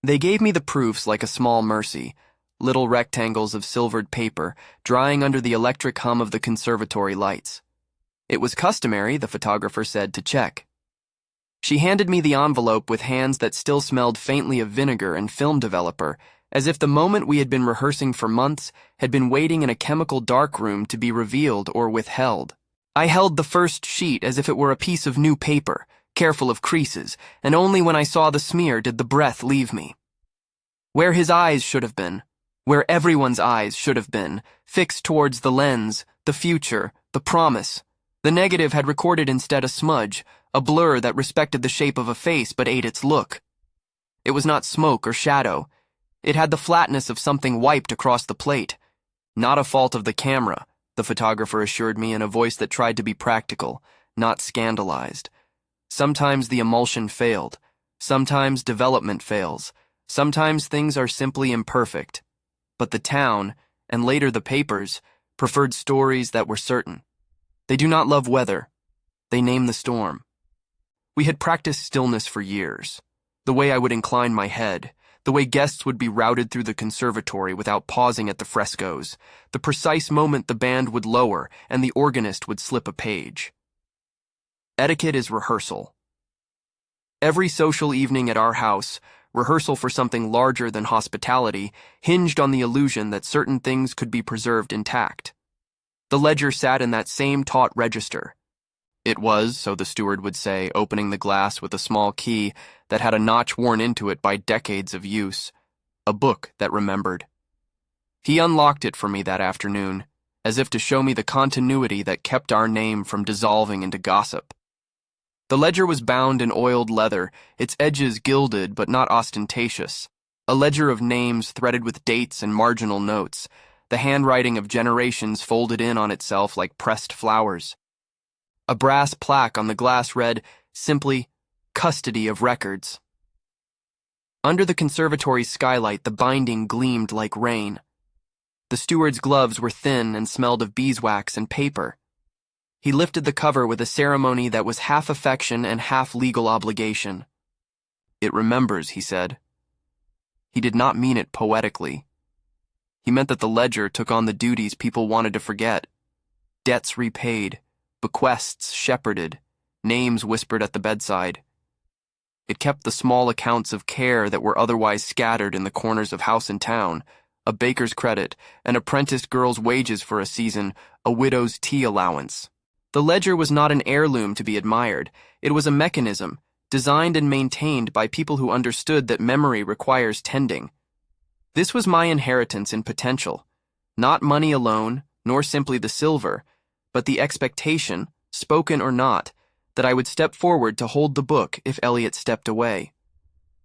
They gave me the proofs like a small mercy, little rectangles of silvered paper drying under the electric hum of the conservatory lights. It was customary, the photographer said, to check. She handed me the envelope with hands that still smelled faintly of vinegar and film developer, as if the moment we had been rehearsing for months had been waiting in a chemical darkroom to be revealed or withheld. I held the first sheet as if it were a piece of new paper, careful of creases, and only when I saw the smear did the breath leave me. Where his eyes should have been, where everyone's eyes should have been, fixed towards the lens, the future, the promise, the negative had recorded instead a smudge, a blur that respected the shape of a face but ate its look. It was not smoke or shadow. It had the flatness of something wiped across the plate. Not a fault of the camera, the photographer assured me in a voice that tried to be practical, not scandalized. Sometimes the emulsion failed. Sometimes development fails. Sometimes things are simply imperfect. But the town, and later the papers, preferred stories that were certain. They do not love weather. They name the storm. We had practiced stillness for years. The way I would incline my head, the way guests would be routed through the conservatory without pausing at the frescoes, the precise moment the band would lower and the organist would slip a page. Etiquette is rehearsal. Every social evening at our house, rehearsal for something larger than hospitality, hinged on the illusion that certain things could be preserved intact. The ledger sat in that same taut register. It was, so the steward would say, opening the glass with a small key that had a notch worn into it by decades of use, a book that remembered. He unlocked it for me that afternoon, as if to show me the continuity that kept our name from dissolving into gossip. The ledger was bound in oiled leather, its edges gilded but not ostentatious, a ledger of names threaded with dates and marginal notes, the handwriting of generations folded in on itself like pressed flowers. A brass plaque on the glass read, simply, Custody of Records. Under the conservatory's skylight, the binding gleamed like rain. The steward's gloves were thin and smelled of beeswax and paper. He lifted the cover with a ceremony that was half affection and half legal obligation. It remembers, he said. He did not mean it poetically. He meant that the ledger took on the duties people wanted to forget. Debts repaid, bequests shepherded, names whispered at the bedside. It kept the small accounts of care that were otherwise scattered in the corners of house and town, a baker's credit, an apprenticed girl's wages for a season, a widow's tea allowance. The ledger was not an heirloom to be admired. It was a mechanism, designed and maintained by people who understood that memory requires tending. This was my inheritance in potential, not money alone, nor simply the silver, but the expectation, spoken or not, that I would step forward to hold the book if Elliot stepped away.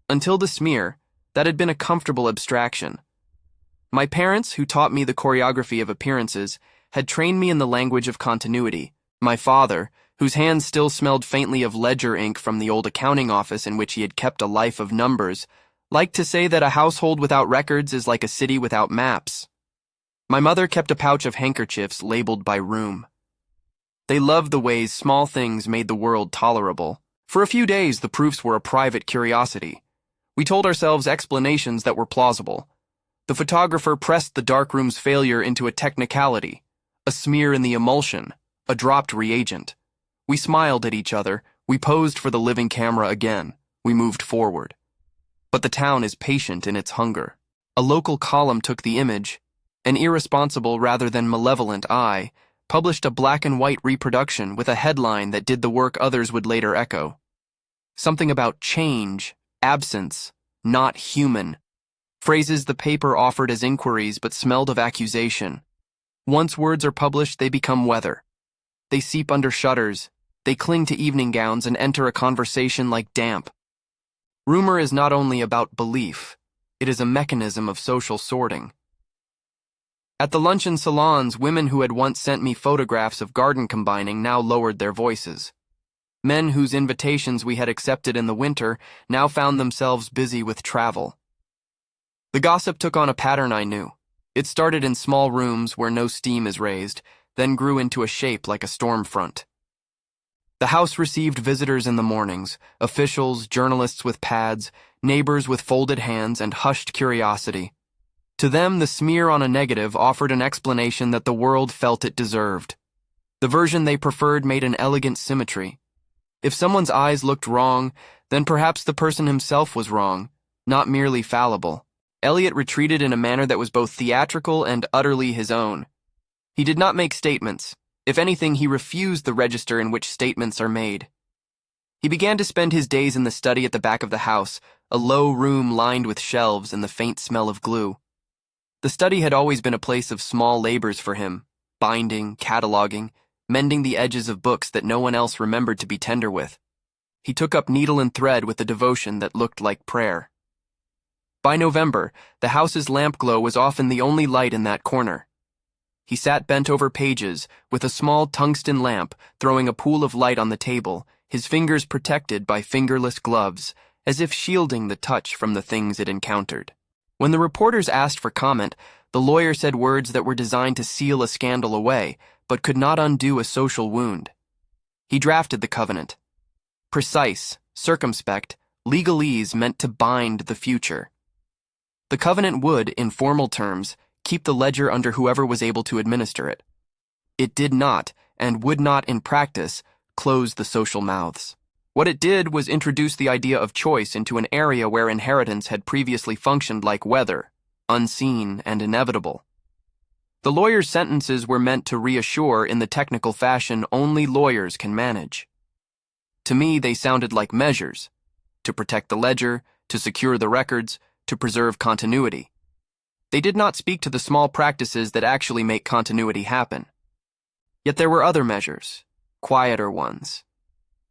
Until the smear, that had been a comfortable abstraction. My parents, who taught me the choreography of appearances, had trained me in the language of continuity. My father, whose hands still smelled faintly of ledger ink from the old accounting office in which he had kept a life of numbers, liked to say that a household without records is like a city without maps. My mother kept a pouch of handkerchiefs labeled by room. They loved the ways small things made the world tolerable. For a few days, the proofs were a private curiosity. We told ourselves explanations that were plausible. The photographer pressed the darkroom's failure into a technicality, a smear in the emulsion, a dropped reagent. We smiled at each other. We posed for the living camera again. We moved forward. But the town is patient in its hunger. A local column took the image. An irresponsible rather than malevolent eye published a black and white reproduction with a headline that did the work others would later echo. Something about change, absence, not human. Phrases the paper offered as inquiries but smelled of accusation. Once words are published, they become weather. They seep under shutters. They cling to evening gowns and enter a conversation like damp. Rumor is not only about belief. It is a mechanism of social sorting. At the luncheon salons, women who had once sent me photographs of garden combining now lowered their voices. Men whose invitations we had accepted in the winter now found themselves busy with travel. The gossip took on a pattern I knew. It started in small rooms where no steam is raised, then grew into a shape like a storm front. The house received visitors in the mornings, officials, journalists with pads, neighbors with folded hands and hushed curiosity. To them, the smear on a negative offered an explanation that the world felt it deserved. The version they preferred made an elegant symmetry. If someone's eyes looked wrong, then perhaps the person himself was wrong, not merely fallible. Elliot retreated in a manner that was both theatrical and utterly his own. He did not make statements. If anything, he refused the register in which statements are made. He began to spend his days in the study at the back of the house, a low room lined with shelves and the faint smell of glue. The study had always been a place of small labors for him, binding, cataloging, mending the edges of books that no one else remembered to be tender with. He took up needle and thread with a devotion that looked like prayer. By November, the house's lamp glow was often the only light in that corner. He sat bent over pages, with a small tungsten lamp throwing a pool of light on the table, his fingers protected by fingerless gloves, as if shielding the touch from the things it encountered. When the reporters asked for comment, the lawyer said words that were designed to seal a scandal away, but could not undo a social wound. He drafted the covenant. Precise, circumspect, legalese meant to bind the future. The covenant would, in formal terms, keep the ledger under whoever was able to administer it. It did not, and would not in practice, close the social mouths. What it did was introduce the idea of choice into an area where inheritance had previously functioned like weather, unseen and inevitable. The lawyer's sentences were meant to reassure in the technical fashion only lawyers can manage. To me, they sounded like measures, to protect the ledger, to secure the records, to preserve continuity. They did not speak to the small practices that actually make continuity happen. Yet there were other measures, quieter ones.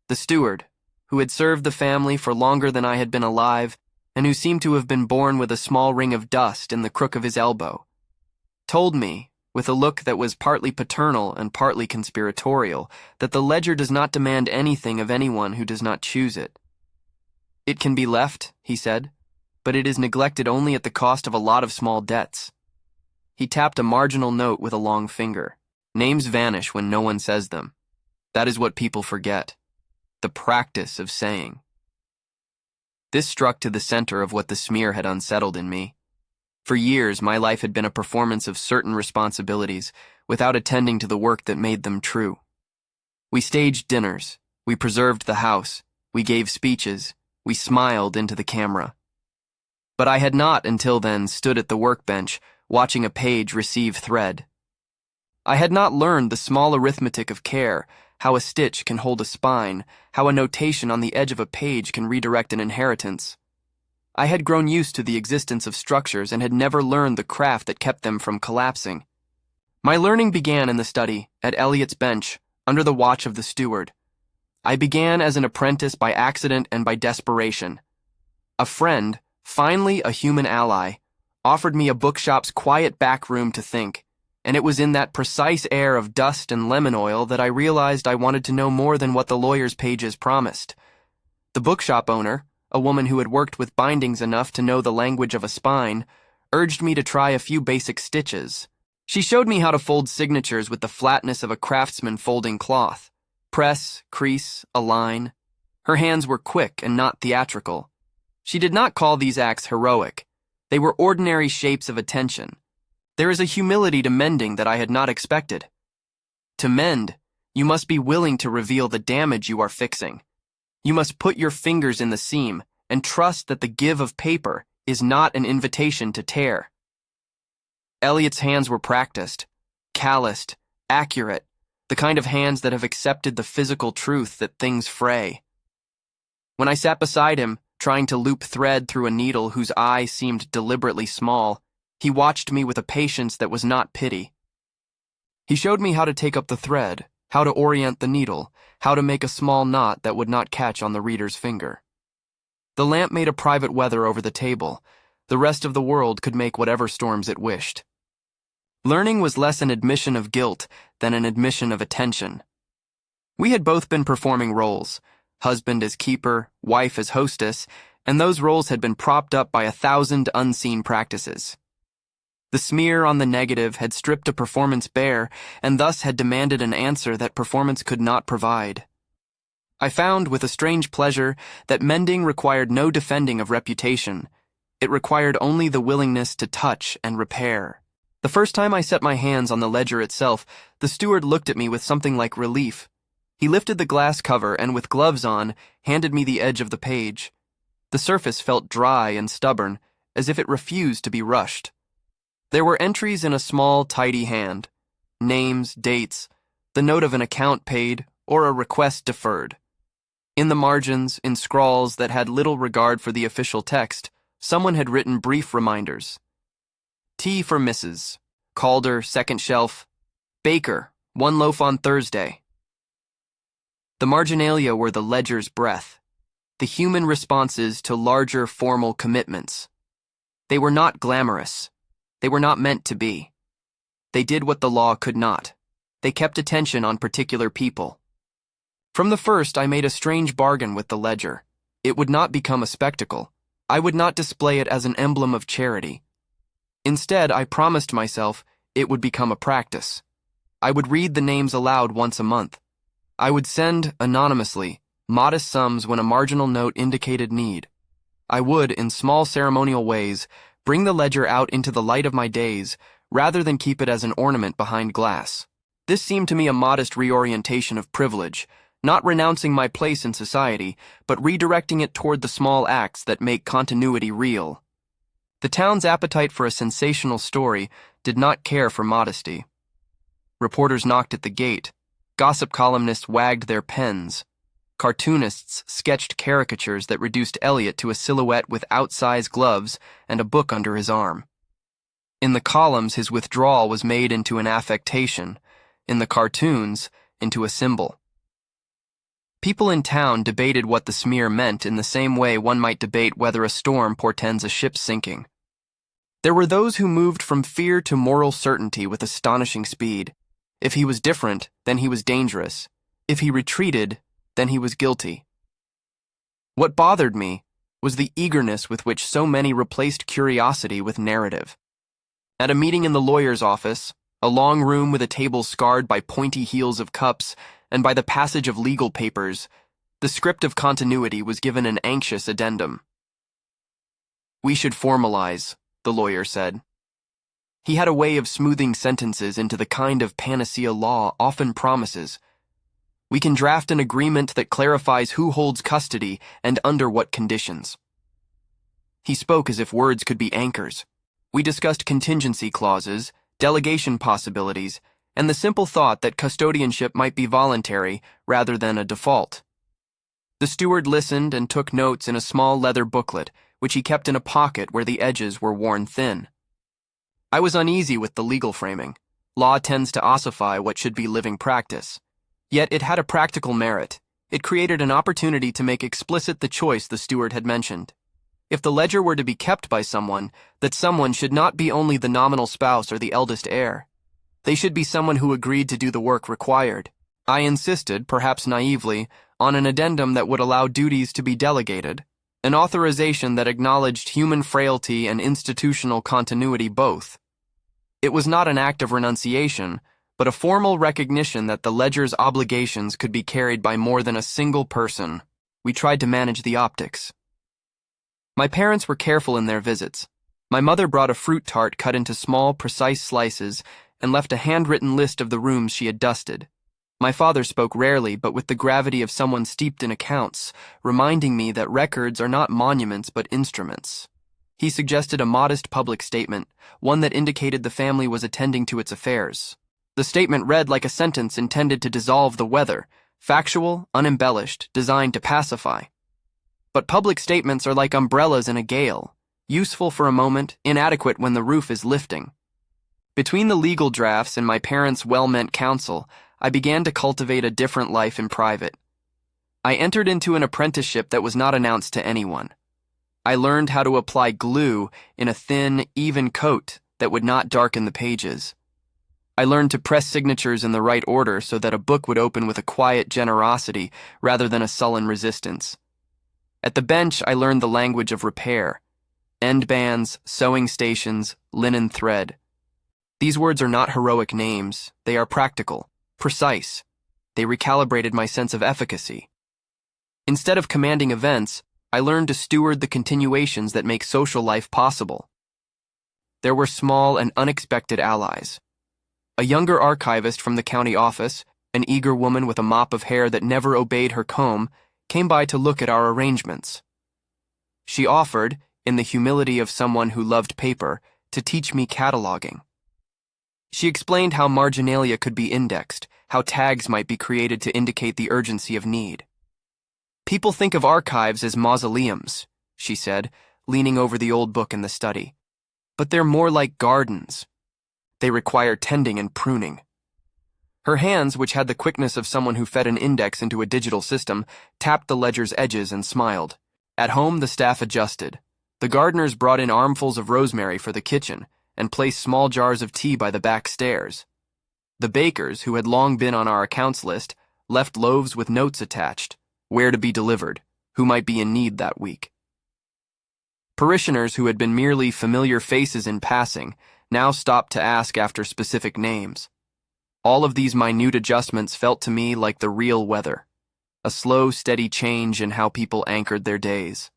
The steward, who had served the family for longer than I had been alive, and who seemed to have been born with a small ring of dust in the crook of his elbow, told me, with a look that was partly paternal and partly conspiratorial, that the ledger does not demand anything of anyone who does not choose it. It can be left, he said, but it is neglected only at the cost of a lot of small debts. He tapped a marginal note with a long finger. Names vanish when no one says them. That is what people forget. The practice of saying. This struck to the center of what the smear had unsettled in me. For years, my life had been a performance of certain responsibilities, without attending to the work that made them true. We staged dinners, we preserved the house, we gave speeches, we smiled into the camera. But I had not, until then, stood at the workbench, watching a page receive thread. I had not learned the small arithmetic of care, how a stitch can hold a spine, how a notation on the edge of a page can redirect an inheritance. I had grown used to the existence of structures and had never learned the craft that kept them from collapsing. My learning began in the study, at Elliot's bench, under the watch of the steward. I began as an apprentice by accident and by desperation. A friend, finally a human ally, offered me a bookshop's quiet back room to think, and it was in that precise air of dust and lemon oil that I realized I wanted to know more than what the lawyer's pages promised. The bookshop owner, a woman who had worked with bindings enough to know the language of a spine, urged me to try a few basic stitches. She showed me how to fold signatures with the flatness of a craftsman folding cloth. Press, crease, align. Her hands were quick and not theatrical. She did not call these acts heroic. They were ordinary shapes of attention. There is a humility to mending that I had not expected. To mend, you must be willing to reveal the damage you are fixing. You must put your fingers in the seam and trust that the give of paper is not an invitation to tear. Elliot's hands were practiced, calloused, accurate, the kind of hands that have accepted the physical truth that things fray. When I sat beside him, trying to loop thread through a needle whose eye seemed deliberately small, he watched me with a patience that was not pity. He showed me how to take up the thread, how to orient the needle, how to make a small knot that would not catch on the reader's finger. The lamp made a private weather over the table. The rest of the world could make whatever storms it wished. Learning was less an admission of guilt than an admission of attention. We had both been performing roles, husband as keeper, wife as hostess, and those roles had been propped up by 1,000 unseen practices. The smear on the negative had stripped a performance bare and thus had demanded an answer that performance could not provide. I found, with a strange pleasure, that mending required no defending of reputation. It required only the willingness to touch and repair. The first time I set my hands on the ledger itself, the steward looked at me with something like relief. He lifted the glass cover and, with gloves on, handed me the edge of the page. The surface felt dry and stubborn, as if it refused to be rushed. There were entries in a small, tidy hand. Names, dates, the note of an account paid, or a request deferred. In the margins, in scrawls that had little regard for the official text, someone had written brief reminders. Tea for Mrs. Calder, second shelf. Baker, 1 loaf on Thursday. The marginalia were the ledger's breath, the human responses to larger formal commitments. They were not glamorous. They were not meant to be. They did what the law could not. They kept attention on particular people. From the first, I made a strange bargain with the ledger. It would not become a spectacle. I would not display it as an emblem of charity. Instead, I promised myself it would become a practice. I would read the names aloud once a month. I would send, anonymously, modest sums when a marginal note indicated need. I would, in small ceremonial ways, bring the ledger out into the light of my days, rather than keep it as an ornament behind glass. This seemed to me a modest reorientation of privilege, not renouncing my place in society, but redirecting it toward the small acts that make continuity real. The town's appetite for a sensational story did not care for modesty. Reporters knocked at the gate. Gossip columnists wagged their pens. Cartoonists sketched caricatures that reduced Elliot to a silhouette with outsized gloves and a book under his arm. In the columns, his withdrawal was made into an affectation. In the cartoons, into a symbol. People in town debated what the smear meant in the same way one might debate whether a storm portends a ship sinking. There were those who moved from fear to moral certainty with astonishing speed. If he was different, then he was dangerous. If he retreated, then he was guilty. What bothered me was the eagerness with which so many replaced curiosity with narrative. At a meeting in the lawyer's office, a long room with a table scarred by pointy heels of cups and by the passage of legal papers, the script of continuity was given an anxious addendum. "We should formalize," the lawyer said. He had a way of smoothing sentences into the kind of panacea law often promises. "We can draft an agreement that clarifies who holds custody and under what conditions." He spoke as if words could be anchors. We discussed contingency clauses, delegation possibilities, and the simple thought that custodianship might be voluntary rather than a default. The steward listened and took notes in a small leather booklet, which he kept in a pocket where the edges were worn thin. I was uneasy with the legal framing. Law tends to ossify what should be living practice. Yet it had a practical merit. It created an opportunity to make explicit the choice the steward had mentioned. If the ledger were to be kept by someone, that someone should not be only the nominal spouse or the eldest heir. They should be someone who agreed to do the work required. I insisted, perhaps naively, on an addendum that would allow duties to be delegated, an authorization that acknowledged human frailty and institutional continuity both. It was not an act of renunciation, but a formal recognition that the ledger's obligations could be carried by more than a single person. We tried to manage the optics. My parents were careful in their visits. My mother brought a fruit tart cut into small, precise slices and left a handwritten list of the rooms she had dusted. My father spoke rarely, but with the gravity of someone steeped in accounts, reminding me that records are not monuments but instruments. He suggested a modest public statement, one that indicated the family was attending to its affairs. The statement read like a sentence intended to dissolve the weather, factual, unembellished, designed to pacify. But public statements are like umbrellas in a gale, useful for a moment, inadequate when the roof is lifting. Between the legal drafts and my parents' well-meant counsel, I began to cultivate a different life in private. I entered into an apprenticeship that was not announced to anyone. I learned how to apply glue in a thin, even coat that would not darken the pages. I learned to press signatures in the right order so that a book would open with a quiet generosity rather than a sullen resistance. At the bench, I learned the language of repair. End bands, sewing stations, linen thread. These words are not heroic names. They are practical, precise. They recalibrated my sense of efficacy. Instead of commanding events, I learned to steward the continuations that make social life possible. There were small and unexpected allies. A younger archivist from the county office, an eager woman with a mop of hair that never obeyed her comb, came by to look at our arrangements. She offered, in the humility of someone who loved paper, to teach me cataloging. She explained how marginalia could be indexed, how tags might be created to indicate the urgency of need. People think of archives as mausoleums, she said, leaning over the old book in the study. But they're more like gardens. They require tending and pruning. Her hands, which had the quickness of someone who fed an index into a digital system, tapped the ledger's edges and smiled. At home, the staff adjusted. The gardeners brought in armfuls of rosemary for the kitchen and placed small jars of tea by the back stairs. The bakers, who had long been on our accounts list, left loaves with notes attached, where to be delivered, who might be in need that week. Parishioners who had been merely familiar faces in passing now stopped to ask after specific names. All of these minute adjustments felt to me like the real weather, a slow, steady change in how people anchored their days.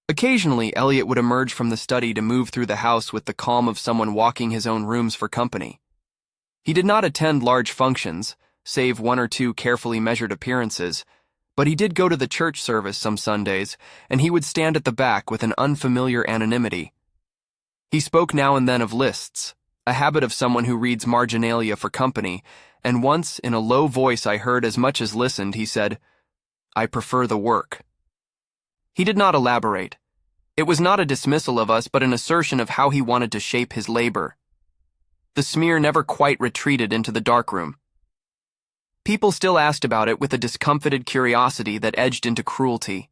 Occasionally, Elliot would emerge from the study to move through the house with the calm of someone walking his own rooms for company. He did not attend large functions, save one or two carefully measured appearances, but he did go to the church service some Sundays, and he would stand at the back with an unfamiliar anonymity. He spoke now and then of lists, a habit of someone who reads marginalia for company, and once, in a low voice I heard as much as listened, he said, "I prefer the work." He did not elaborate. It was not a dismissal of us, but an assertion of how he wanted to shape his labor. The smear never quite retreated into the darkroom. People still asked about it with a discomfited curiosity that edged into cruelty.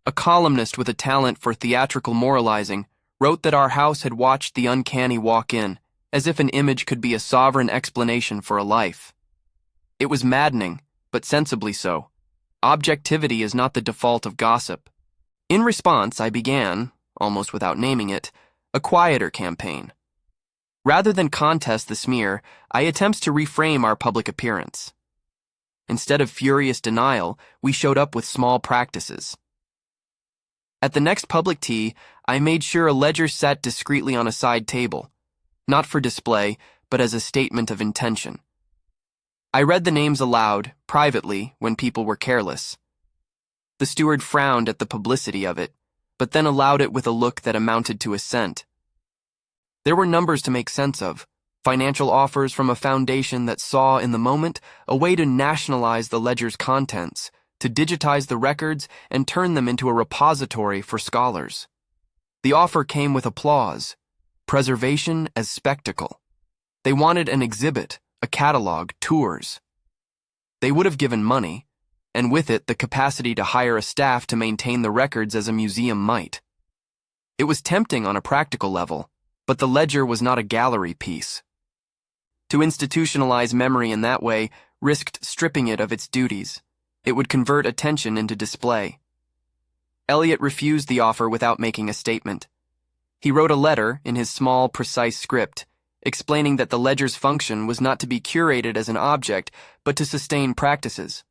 A columnist with a talent for theatrical moralizing wrote that our house had watched the uncanny walk in, as if an image could be a sovereign explanation for a life. It was maddening, but sensibly so. Objectivity is not the default of gossip. In response, I began, almost without naming it, a quieter campaign. Rather than contest the smear, I attempted to reframe our public appearance. Instead of furious denial, we showed up with small practices. At the next public tea, I made sure a ledger sat discreetly on a side table, not for display, but as a statement of intention. I read the names aloud, privately, when people were careless. The steward frowned at the publicity of it, but then allowed it with a look that amounted to assent. There were numbers to make sense of, financial offers from a foundation that saw in the moment a way to nationalize the ledger's contents, to digitize the records and turn them into a repository for scholars. The offer came with applause, preservation as spectacle. They wanted an exhibit, a catalog, tours. They would have given money, and with it the capacity to hire a staff to maintain the records as a museum might. It was tempting on a practical level, but the ledger was not a gallery piece. To institutionalize memory in that way risked stripping it of its duties. It would convert attention into display. Elliot refused the offer without making a statement. He wrote a letter in his small, precise script, explaining that the ledger's function was not to be curated as an object, but to sustain practices.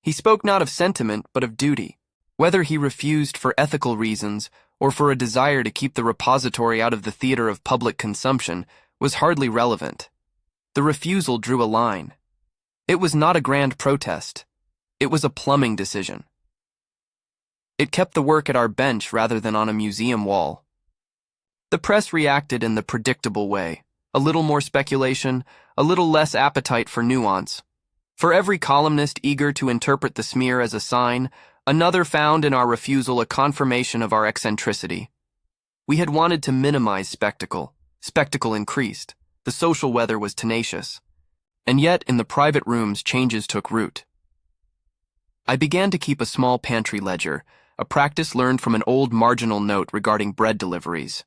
He spoke not of sentiment, but of duty. Whether he refused for ethical reasons or for a desire to keep the repository out of the theater of public consumption was hardly relevant. The refusal drew a line. It was not a grand protest. It was a plumbing decision. It kept the work at our bench rather than on a museum wall. The press reacted in the predictable way. A little more speculation, a little less appetite for nuance. For every columnist eager to interpret the smear as a sign, another found in our refusal a confirmation of our eccentricity. We had wanted to minimize spectacle. Spectacle increased. The social weather was tenacious. And yet, in the private rooms, changes took root. I began to keep a small pantry ledger, a practice learned from an old marginal note regarding bread deliveries.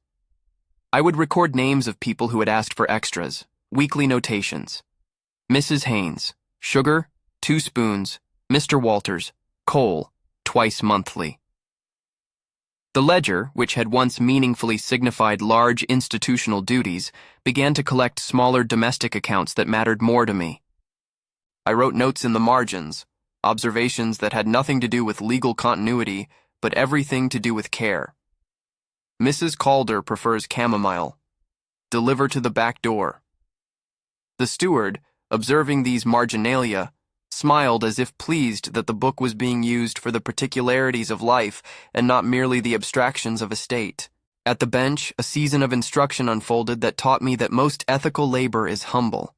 I would record names of people who had asked for extras, weekly notations. Mrs. Haynes, sugar, 2 spoons, Mr. Walters, coal, twice monthly. The ledger, which had once meaningfully signified large institutional duties, began to collect smaller domestic accounts that mattered more to me. I wrote notes in the margins, observations that had nothing to do with legal continuity, but everything to do with care. Mrs. Calder prefers chamomile. Deliver to the back door. The steward, observing these marginalia, smiled as if pleased that the book was being used for the particularities of life and not merely the abstractions of a state. At the bench, a season of instruction unfolded that taught me that most ethical labor is humble.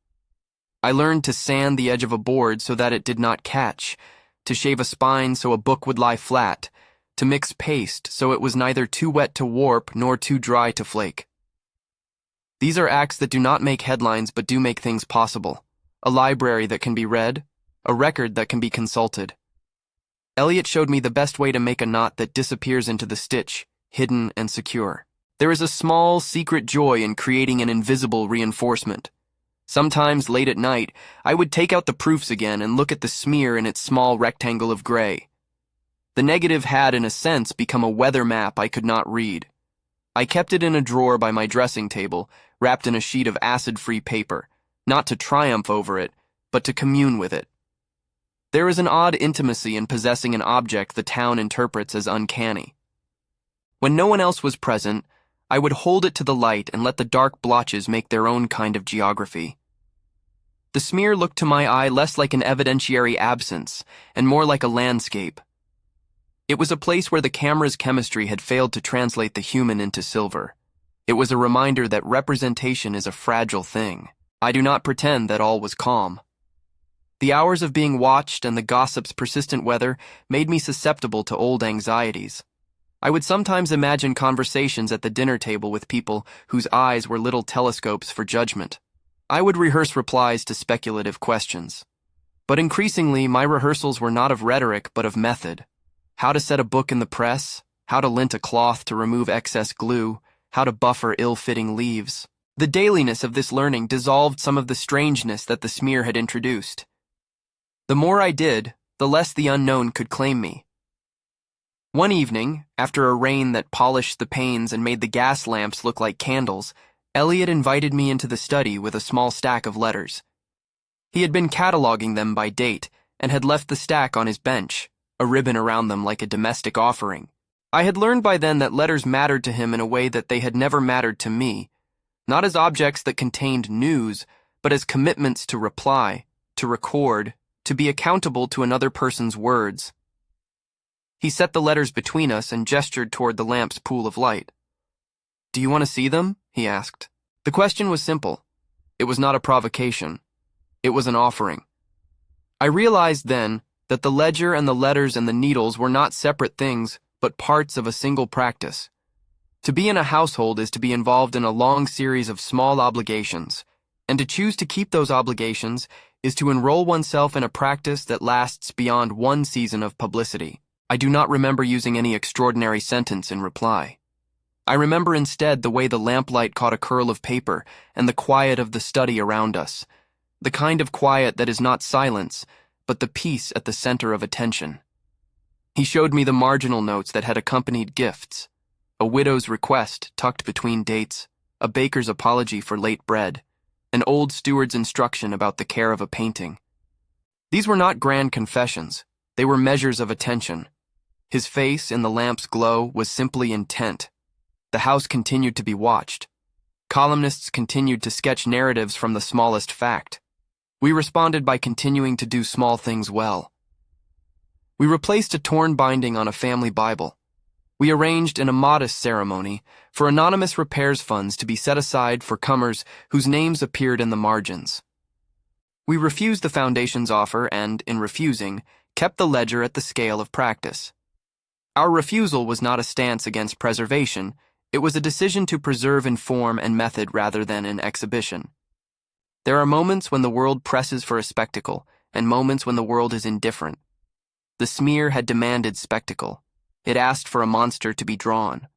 I learned to sand the edge of a board so that it did not catch, to shave a spine so a book would lie flat, to mix paste so it was neither too wet to warp nor too dry to flake. These are acts that do not make headlines but do make things possible. A library that can be read, a record that can be consulted. Eliot showed me the best way to make a knot that disappears into the stitch, hidden and secure. There is a small, secret joy in creating an invisible reinforcement. Sometimes, late at night, I would take out the proofs again and look at the smear in its small rectangle of gray. The negative had, in a sense, become a weather map I could not read. I kept it in a drawer by my dressing table, wrapped in a sheet of acid-free paper, not to triumph over it, but to commune with it. There is an odd intimacy in possessing an object the town interprets as uncanny. When no one else was present, I would hold it to the light and let the dark blotches make their own kind of geography. The smear looked to my eye less like an evidentiary absence and more like a landscape. It was a place where the camera's chemistry had failed to translate the human into silver. It was a reminder that representation is a fragile thing. I do not pretend that all was calm. The hours of being watched and the gossip's persistent weather made me susceptible to old anxieties. I would sometimes imagine conversations at the dinner table with people whose eyes were little telescopes for judgment. I would rehearse replies to speculative questions. But increasingly, my rehearsals were not of rhetoric but of method. How to set a book in the press, how to lint a cloth to remove excess glue, how to buffer ill-fitting leaves. The dailiness of this learning dissolved some of the strangeness that the smear had introduced. The more I did, the less the unknown could claim me. One evening, after a rain that polished the panes and made the gas lamps look like candles, Eliot invited me into the study with a small stack of letters. He had been cataloging them by date and had left the stack on his bench, a ribbon around them like a domestic offering. I had learned by then that letters mattered to him in a way that they had never mattered to me, not as objects that contained news, but as commitments to reply, to record, to be accountable to another person's words. He set the letters between us and gestured toward the lamp's pool of light. "Do you want to see them?" he asked. The question was simple. It was not a provocation. It was an offering. I realized then that the ledger and the letters and the needles were not separate things, but parts of a single practice. To be in a household is to be involved in a long series of small obligations, and to choose to keep those obligations is to enroll oneself in a practice that lasts beyond one season of publicity. I do not remember using any extraordinary sentence in reply. I remember instead the way the lamplight caught a curl of paper and the quiet of the study around us, the kind of quiet that is not silence, but the peace at the center of attention. He showed me the marginal notes that had accompanied gifts, a widow's request tucked between dates, a baker's apology for late bread, an old steward's instruction about the care of a painting. These were not grand confessions. They were measures of attention. His face in the lamp's glow was simply intent. The house continued to be watched. Columnists continued to sketch narratives from the smallest fact. We responded by continuing to do small things well. We replaced a torn binding on a family Bible. We arranged in a modest ceremony for anonymous repairs funds to be set aside for comers whose names appeared in the margins. We refused the foundation's offer and, in refusing, kept the ledger at the scale of practice. Our refusal was not a stance against preservation, it was a decision to preserve in form and method rather than in exhibition. There are moments when the world presses for a spectacle, and moments when the world is indifferent. The smear had demanded spectacle. It asked for a monster to be drawn.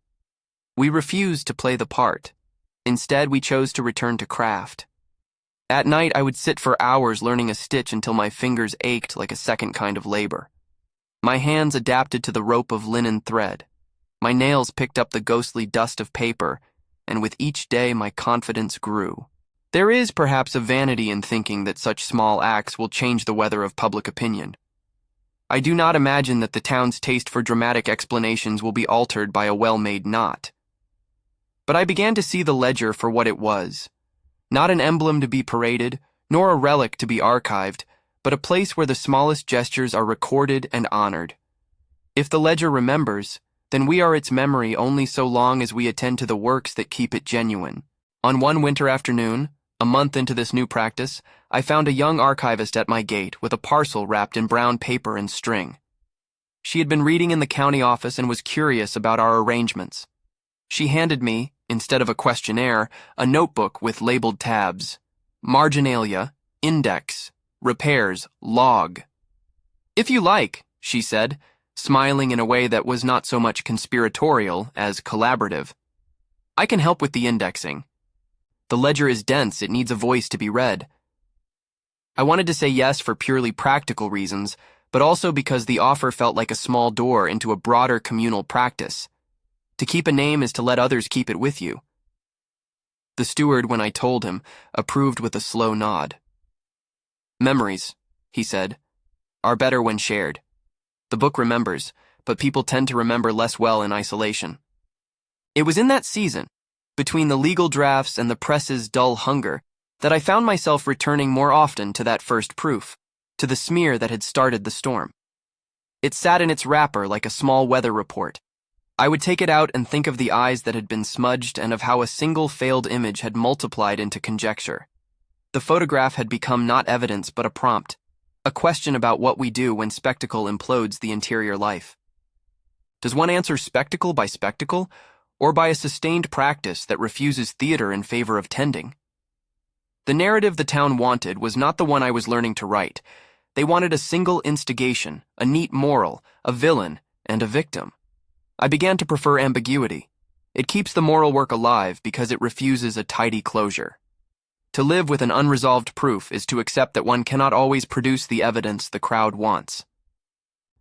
We refused to play the part. Instead, we chose to return to craft. At night, I would sit for hours learning a stitch until my fingers ached like a second kind of labor. My hands adapted to the rope of linen thread. My nails picked up the ghostly dust of paper, and with each day my confidence grew. There is perhaps a vanity in thinking that such small acts will change the weather of public opinion. I do not imagine that the town's taste for dramatic explanations will be altered by a well-made knot. But I began to see the ledger for what it was. Not an emblem to be paraded, nor a relic to be archived, but a place where the smallest gestures are recorded and honored. If the ledger remembers, then we are its memory only so long as we attend to the works that keep it genuine. On one winter afternoon, a month into this new practice, I found a young archivist at my gate with a parcel wrapped in brown paper and string. She had been reading in the county office and was curious about our arrangements. She handed me, instead of a questionnaire, a notebook with labeled tabs: marginalia, index, repairs, log. "If you like," she said, smiling in a way that was not so much conspiratorial as collaborative, "I can help with the indexing. The ledger is dense, it needs a voice to be read." I wanted to say yes for purely practical reasons, but also because the offer felt like a small door into a broader communal practice. To keep a name is to let others keep it with you. The steward, when I told him, approved with a slow nod. "Memories," he said, "are better when shared. The book remembers, but people tend to remember less well in isolation." It was in that season, between the legal drafts and the press's dull hunger, that I found myself returning more often to that first proof, to the smear that had started the storm. It sat in its wrapper like a small weather report. I would take it out and think of the eyes that had been smudged and of how a single failed image had multiplied into conjecture. The photograph had become not evidence but a prompt, a question about what we do when spectacle implodes the interior life. Does one answer spectacle by spectacle, or by a sustained practice that refuses theater in favor of tending? The narrative the town wanted was not the one I was learning to write. They wanted a single instigation, a neat moral, a villain, and a victim. I began to prefer ambiguity. It keeps the moral work alive because it refuses a tidy closure. To live with an unresolved proof is to accept that one cannot always produce the evidence the crowd wants.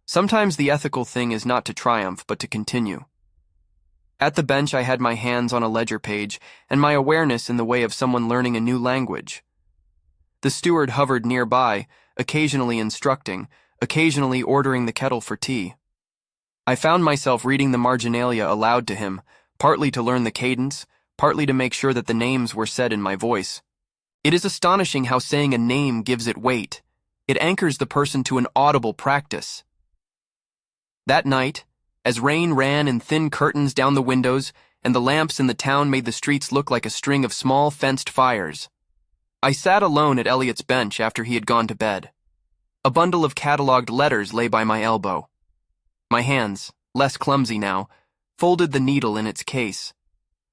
Sometimes the ethical thing is not to triumph, but to continue. At the bench, I had my hands on a ledger page and my awareness in the way of someone learning a new language. The steward hovered nearby, occasionally instructing, occasionally ordering the kettle for tea. I found myself reading the marginalia aloud to him, partly to learn the cadence, partly to make sure that the names were said in my voice. It is astonishing how saying a name gives it weight. It anchors the person to an audible practice. That night, as rain ran in thin curtains down the windows and the lamps in the town made the streets look like a string of small fenced fires, I sat alone at Elliot's bench after he had gone to bed. A bundle of catalogued letters lay by my elbow. My hands, less clumsy now, folded the needle in its case.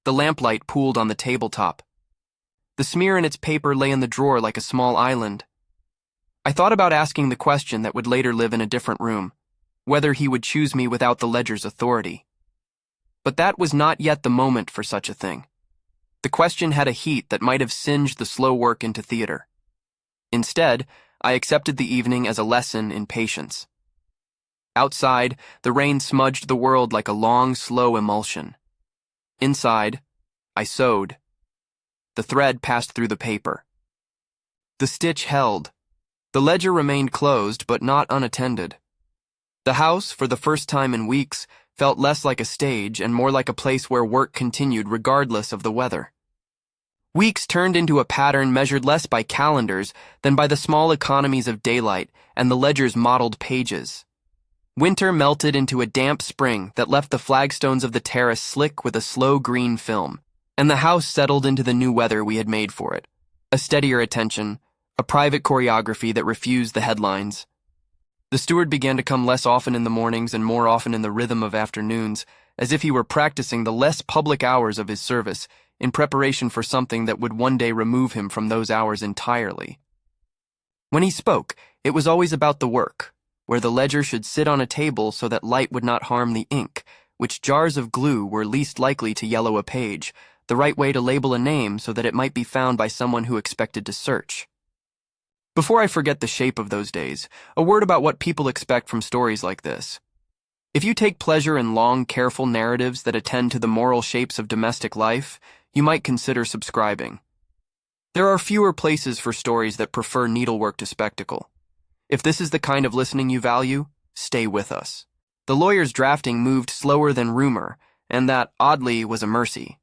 The lamplight pooled on the tabletop. The smear in its paper lay in the drawer like a small island. I thought about asking the question that would later live in a different room, whether he would choose me without the ledger's authority. But that was not yet the moment for such a thing. The question had a heat that might have singed the slow work into theater. Instead, I accepted the evening as a lesson in patience. Outside, the rain smudged the world like a long, slow emulsion. Inside, I sewed. The thread passed through the paper. The stitch held. The ledger remained closed, but not unattended. The house, for the first time in weeks, felt less like a stage and more like a place where work continued regardless of the weather. Weeks turned into a pattern measured less by calendars than by the small economies of daylight and the ledger's mottled pages. Winter melted into a damp spring that left the flagstones of the terrace slick with a slow green film, and the house settled into the new weather we had made for it. A steadier attention, a private choreography that refused the headlines. The steward began to come less often in the mornings and more often in the rhythm of afternoons, as if he were practicing the less public hours of his service in preparation for something that would one day remove him from those hours entirely. When he spoke, it was always about the work, where the ledger should sit on a table so that light would not harm the ink, which jars of glue were least likely to yellow a page, the right way to label a name so that it might be found by someone who expected to search. Before I forget the shape of those days, a word about what people expect from stories like this. If you take pleasure in long, careful narratives that attend to the moral shapes of domestic life, you might consider subscribing. There are fewer places for stories that prefer needlework to spectacle. If this is the kind of listening you value, stay with us. The lawyer's drafting moved slower than rumor, and that, oddly, was a mercy.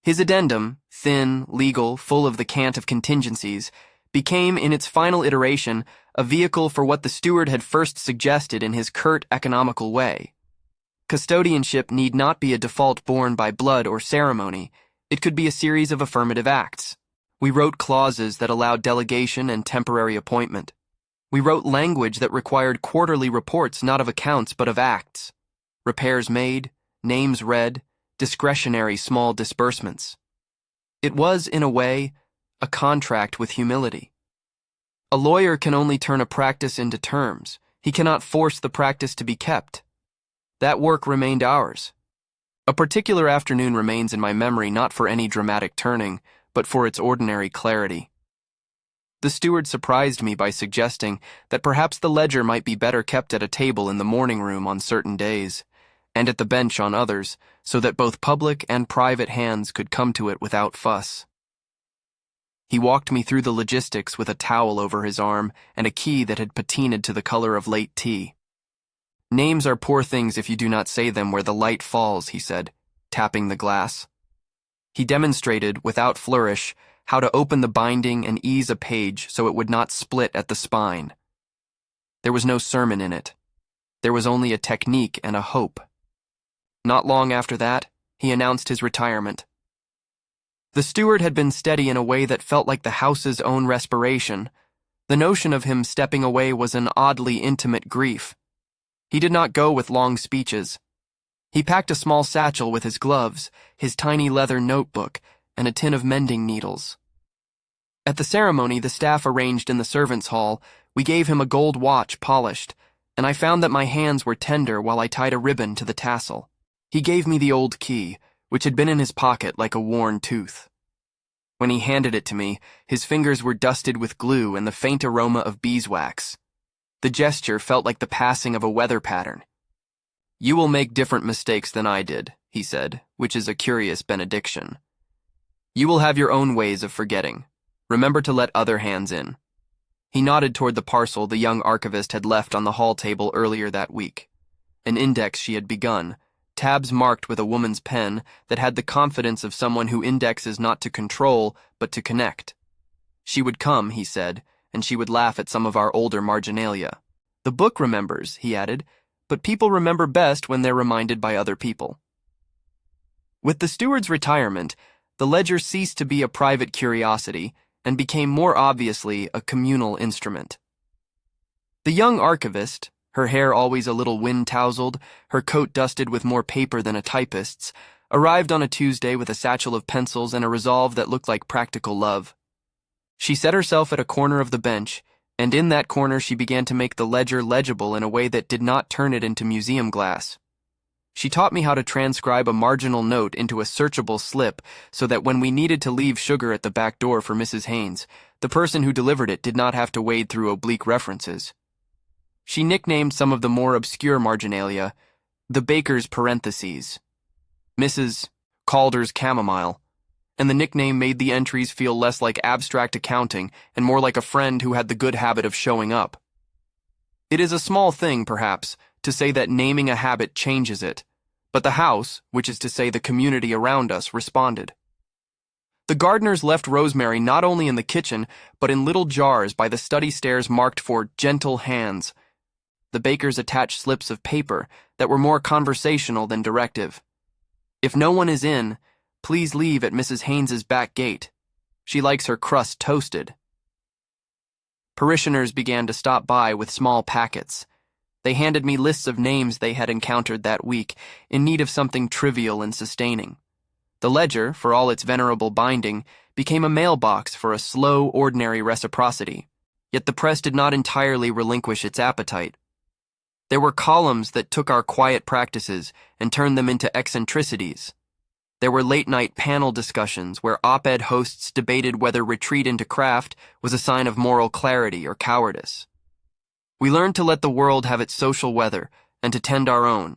His addendum, thin, legal, full of the cant of contingencies, became, in its final iteration, a vehicle for what the steward had first suggested in his curt, economical way. Custodianship need not be a default borne by blood or ceremony. It could be a series of affirmative acts. We wrote clauses that allowed delegation and temporary appointment. We wrote language that required quarterly reports not of accounts but of acts. Repairs made, names read, discretionary small disbursements. It was, in a way, a contract with humility. A lawyer can only turn a practice into terms. He cannot force the practice to be kept. That work remained ours. A particular afternoon remains in my memory not for any dramatic turning, but for its ordinary clarity. The steward surprised me by suggesting that perhaps the ledger might be better kept at a table in the morning room on certain days, and at the bench on others, so that both public and private hands could come to it without fuss. He walked me through the logistics with a towel over his arm and a key that had patinaed to the color of late tea. Names are poor things if you do not say them where the light falls, he said, tapping the glass. He demonstrated, without flourish, how to open the binding and ease a page so it would not split at the spine. There was no sermon in it. There was only a technique and a hope. Not long after that, he announced his retirement. The steward had been steady in a way that felt like the house's own respiration. The notion of him stepping away was an oddly intimate grief. He did not go with long speeches. He packed a small satchel with his gloves, his tiny leather notebook, and a tin of mending needles. At the ceremony the staff arranged in the servants' hall, we gave him a gold watch polished, and I found that my hands were tender while I tied a ribbon to the tassel. He gave me the old key, which had been in his pocket like a worn tooth. When he handed it to me, his fingers were dusted with glue and the faint aroma of beeswax. The gesture felt like the passing of a weather pattern. "You will make different mistakes than I did," he said, which is a curious benediction. "You will have your own ways of forgetting. Remember to let other hands in." He nodded toward the parcel the young archivist had left on the hall table earlier that week. An index she had begun, tabs marked with a woman's pen that had the confidence of someone who indexes not to control, but to connect. She would come, he said, and she would laugh at some of our older marginalia. "The book remembers," he added, "but people remember best when they're reminded by other people." With the steward's retirement, the ledger ceased to be a private curiosity and became more obviously a communal instrument. The young archivist, her hair always a little wind-tousled, her coat dusted with more paper than a typist's, arrived on a Tuesday with a satchel of pencils and a resolve that looked like practical love. She set herself at a corner of the bench, and in that corner she began to make the ledger legible in a way that did not turn it into museum glass. She taught me how to transcribe a marginal note into a searchable slip so that when we needed to leave sugar at the back door for Mrs. Haynes, the person who delivered it did not have to wade through oblique references. She nicknamed some of the more obscure marginalia the baker's parentheses, Mrs. Calder's chamomile, and the nickname made the entries feel less like abstract accounting and more like a friend who had the good habit of showing up. It is a small thing, perhaps, to say that naming a habit changes it, but the house, which is to say the community around us, responded. The gardeners left rosemary not only in the kitchen, but in little jars by the study stairs marked for gentle hands. The bakers attached slips of paper that were more conversational than directive. "If no one is in, please leave at Mrs. Haynes's back gate. She likes her crust toasted." Parishioners began to stop by with small packets. They handed me lists of names they had encountered that week, in need of something trivial and sustaining. The ledger, for all its venerable binding, became a mailbox for a slow, ordinary reciprocity. Yet the press did not entirely relinquish its appetite. There were columns that took our quiet practices and turned them into eccentricities. There were late-night panel discussions where op-ed hosts debated whether retreat into craft was a sign of moral clarity or cowardice. We learned to let the world have its social weather and to tend our own.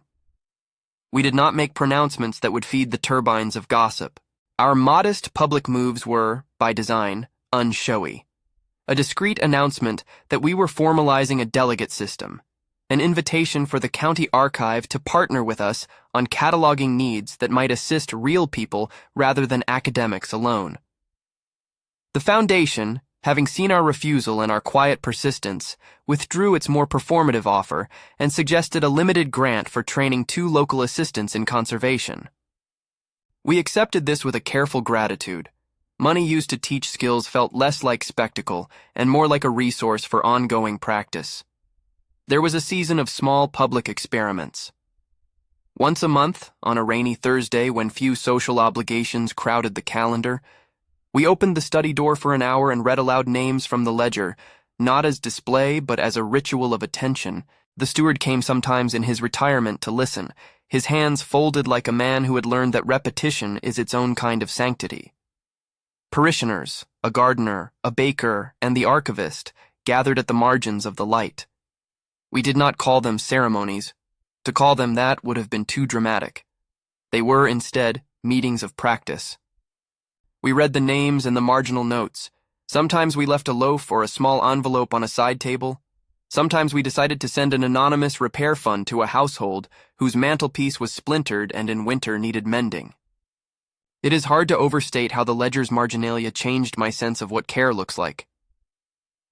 We did not make pronouncements that would feed the turbines of gossip. Our modest public moves were, by design, unshowy. A discreet announcement that we were formalizing a delegate system. an invitation for the county archive to partner with us on cataloging needs that might assist real people rather than academics alone. The foundation, having seen our refusal and our quiet persistence, withdrew its more performative offer and suggested a limited grant for training 2 local assistants in conservation. We accepted this with a careful gratitude. Money used to teach skills felt less like spectacle and more like a resource for ongoing practice. There was a season of small public experiments. Once a month, on a rainy Thursday when few social obligations crowded the calendar, we opened the study door for an hour and read aloud names from the ledger, not as display but as a ritual of attention. The steward came sometimes in his retirement to listen, his hands folded like a man who had learned that repetition is its own kind of sanctity. Parishioners, a gardener, a baker, and the archivist gathered at the margins of the light. We did not call them ceremonies. To call them that would have been too dramatic. They were, instead, meetings of practice. We read the names and the marginal notes. Sometimes we left a loaf or a small envelope on a side table. Sometimes we decided to send an anonymous repair fund to a household whose mantelpiece was splintered and in winter needed mending. It is hard to overstate how the ledger's marginalia changed my sense of what care looks like.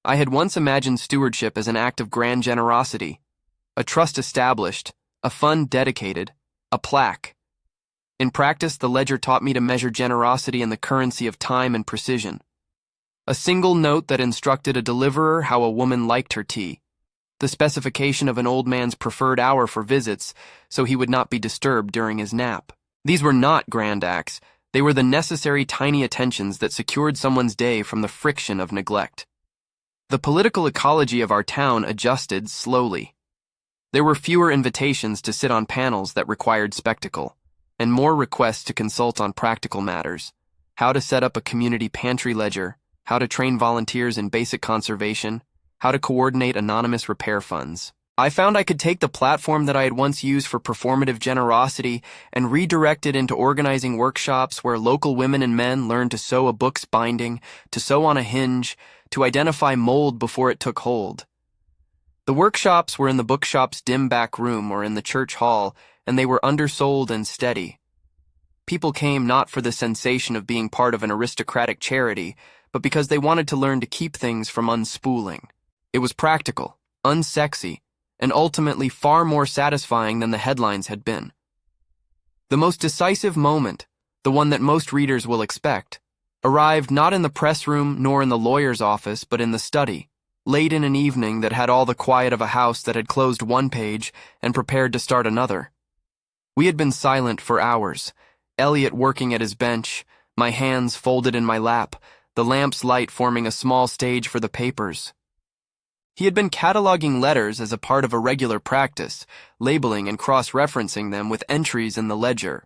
I had once imagined stewardship as an act of grand generosity, a trust established, a fund dedicated, a plaque. In practice, the ledger taught me to measure generosity in the currency of time and precision. A single note that instructed a deliverer how a woman liked her tea, the specification of an old man's preferred hour for visits so he would not be disturbed during his nap. These were not grand acts, they were the necessary tiny attentions that secured someone's day from the friction of neglect. The political ecology of our town adjusted slowly. There were fewer invitations to sit on panels that required spectacle, and more requests to consult on practical matters: how to set up a community pantry ledger, how to train volunteers in basic conservation, how to coordinate anonymous repair funds. I found I could take the platform that I had once used for performative generosity and redirect it into organizing workshops where local women and men learned to sew a book's binding, to sew on a hinge, to identify mold before it took hold. The workshops were in the bookshop's dim back room or in the church hall, and they were undersold and steady. People came not for the sensation of being part of an aristocratic charity, but because they wanted to learn to keep things from unspooling. It was practical, unsexy, and ultimately far more satisfying than the headlines had been. The most decisive moment, the one that most readers will expect, arrived not in the press room nor in the lawyer's office, but in the study, late in an evening that had all the quiet of a house that had closed one page and prepared to start another. We had been silent for hours, Elliot working at his bench, my hands folded in my lap, the lamp's light forming a small stage for the papers. He had been cataloging letters as a part of a regular practice, labeling and cross-referencing them with entries in the ledger.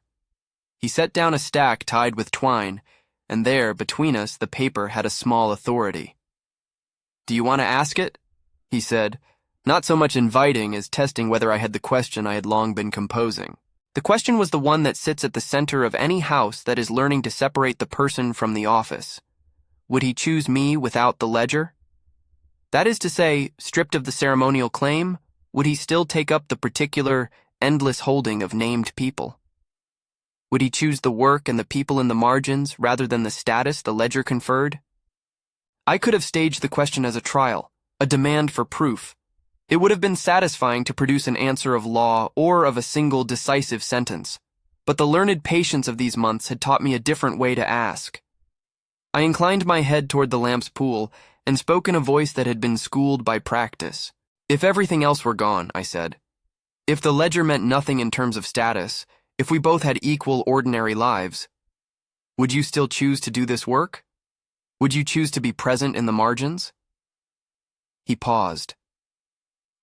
He set down a stack tied with twine, and there, between us, the paper had a small authority. "Do you want to ask it?" he said, not so much inviting as testing whether I had the question I had long been composing. The question was the one that sits at the center of any house that is learning to separate the person from the office. Would he choose me without the ledger? That is to say, stripped of the ceremonial claim, would he still take up the particular, endless holding of named people? Would he choose the work and the people in the margins rather than the status the ledger conferred? I could have staged the question as a trial, a demand for proof. It would have been satisfying to produce an answer of law or of a single decisive sentence, but the learned patience of these months had taught me a different way to ask. I inclined my head toward the lamp's pool and spoke in a voice that had been schooled by practice. "If everything else were gone," I said, "if the ledger meant nothing in terms of status, if we both had equal ordinary lives, would you still choose to do this work? Would you choose to be present in the margins?" He paused.